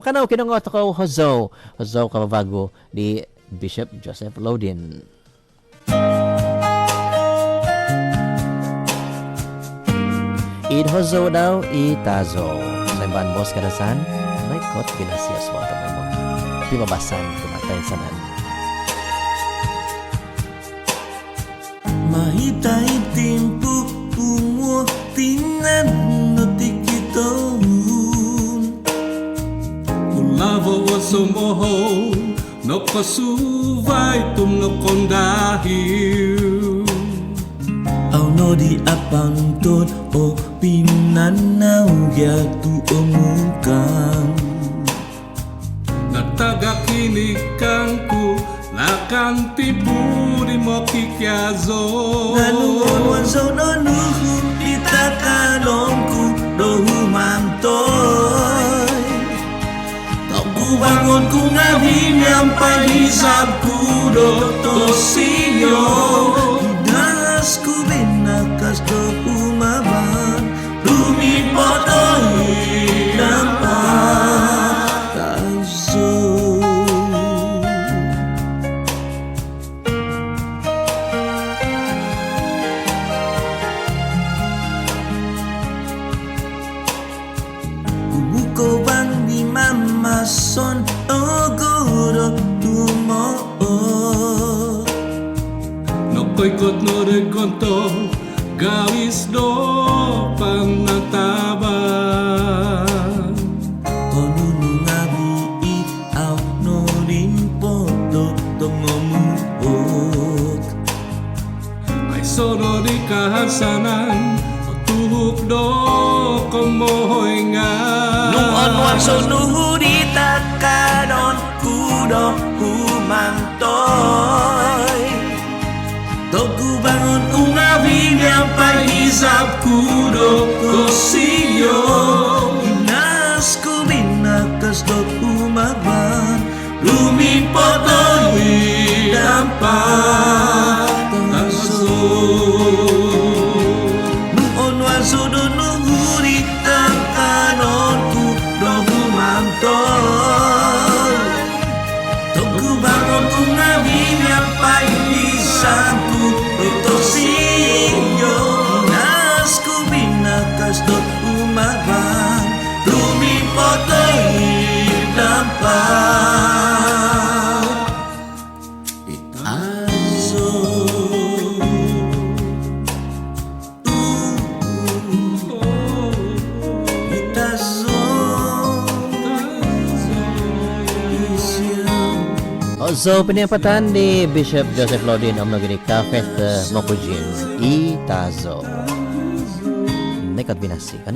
Kanaw kinungot ako Hozo Kababago di Bishop Joseph Lodin. Hozo daw itazo. Sa bos kadasan, may kot ginasias mo ito mo. Pimabasan kumatay sanan. Mahitay timpo tumo tinan no tikito. Lavo was so moho, no pasuvay tum no kondahil. Au no di apantod o pinanaw gyatu omukang. Natagakinikan ko, nakang tipuri mo kikyazo. Nanuon wanso no nuhu itakalongku dohumantoy. Bangun ku ngabim yang pahisap ku dotosio das ku binakas do umaban Lumi potoi nampak tazo. Kubuko bang di mama son ogoro tumo. No ko'y no regonto, gawis do panataban. Konunu ngabi iaw no rimpoto tongomuok. Ay sono di kahasanan, tuhuk do komohoy nga. Nuon so nuhudi takanon kudo humantoy. Toku bangun ungabi yang pahisap kudo kosiyo. Inas ku binakas do umaban Lumi potoi dampak taso. Nuon so do nuhudi takanon kudo humantoy. Toku bangun ungabi yang pahisap Totosinyo Inas ku binakas dot umaban Lumi potoi dampak Itazo. Itazo Hozo piniapatan di Bishop Joseph Lodin om nagini Café de Mokujin itazo. Nekat binasi kan